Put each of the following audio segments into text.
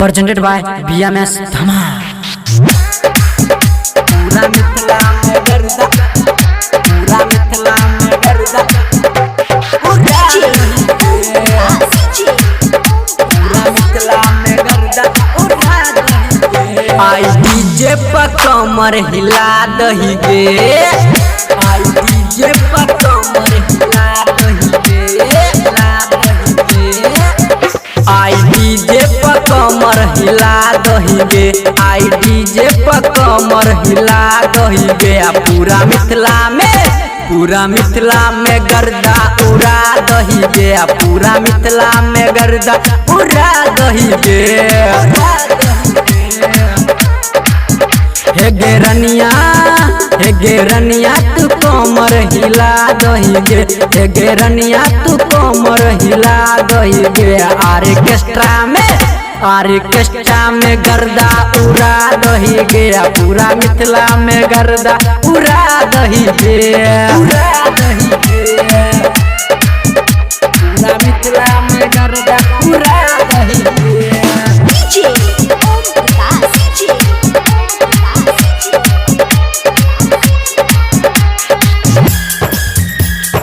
presented by BMS Dhama। पूरा मिथिला में गर्दा, पूरा मिथिला में गर्दा, पूरा मिथिला में गर्दा उठा दही। आई डीजे पर कमर हिला दही गे, आई डीजे पर कमर हिला दही गे, हिला दही गे। आई डीजे पर कमर हिला दही गे, आई डीजे पर कमर हिला दही गे। पूरा मिथिला में गर्दा उड़ा दही गे, पूरा मिथिला में गर्दा उड़ा दही गे। हे गे रनिया तू कमर हिला दही गे, हे गे रनिया तू कमर हिला दही गे। आर्केस्ट्रा में गर्दा उड़ा दही गे, पूरा मिथिला में गर्दा उड़ा दही गे, उड़ा दही गे। पूरा मिथिला में गर्दा उड़ा दही गे।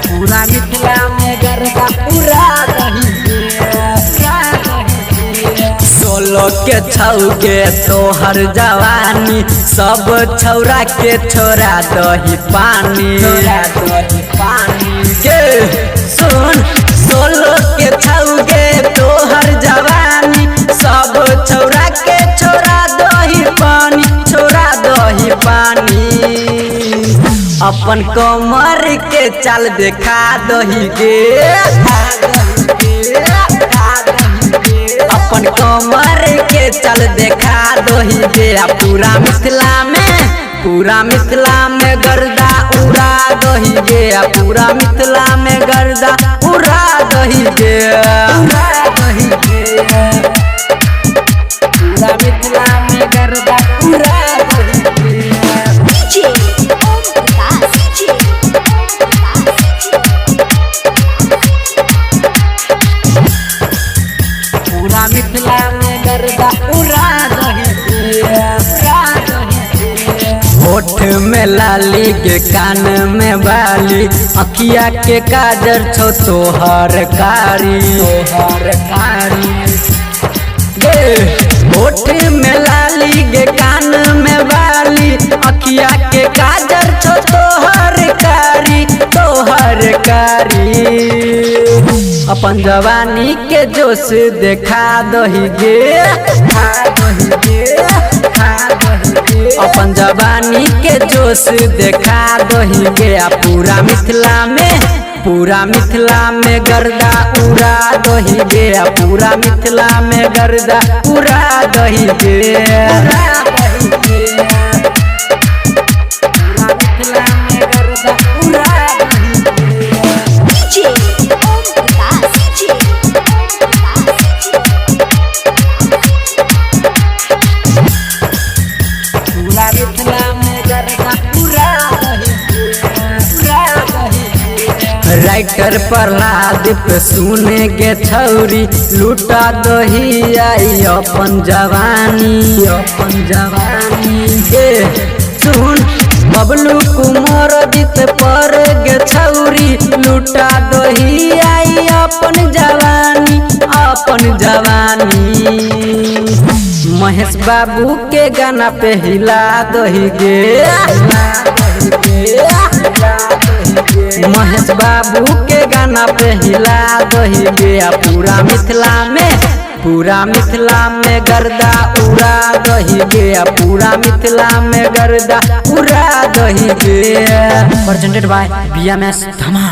पूरा मिथिला में गर्दा उड़ा दही गे। सोलो के छौगे तोहर जवानी, सब छौरा के छोड़ा दही पानी, छोड़ा दही पानी गे। सुन सोलो के छौगे तोहर जवानी, सब छौरा के छोड़ा दही पानी, छोड़ा दही पानी। अपन कमर के चाल देखा दही गे, अपन कमर के चल देखा दही गे। पूरा मिथिला में गर्दा उड़ा दही गे, पूरा मिथिला में गर्दा उड़ा दही गे, उड़ा दही गे। पूरा मिथिला में गर्दा उड़ा दही गे। पूरा मिथिला में गर्दा उड़ा दही गे, उड़ा दही गे। होठ में लाली के कान में बाली, अखिया के काजर छो तोहर कारी, तोहर कारी गे। होठ में लाली के कान में बाली, अखिया के काजर छो तोहर कारी, तोहर कारी। अपन जवानी के जोश देखा दही गे, अपन जवानी के जोश देखा दही गे। पूरा मिथिला में गर्दा उड़ा दही गे, पूरा मिथिला में गर्दा उड़ा दही गे, उड़ा दही गे। पूरा मिथिला में गर्दा उड़ा दही गे। पूरा मिथिला में गर्दा उड़ा दही गे, उड़ा दही गे। राइटर प्रहलाद पे सुने गे छौरी, लूटा दही आई अपन जवानी, अपन जवानी गे। सुन बबलू कुमार जीत पर गे छौरी, लूटा दही आई अपन जवानी, अपन जवानी। महेश बाबू के गाना पे हिला दही गे, महेश बाबू के गाना पे हिला दही गे। पूरा मिथिला में गर्दा उड़ा दही गे, पूरा मिथिला में गर्दा उड़ा दही गे। presented by BMS Dhama।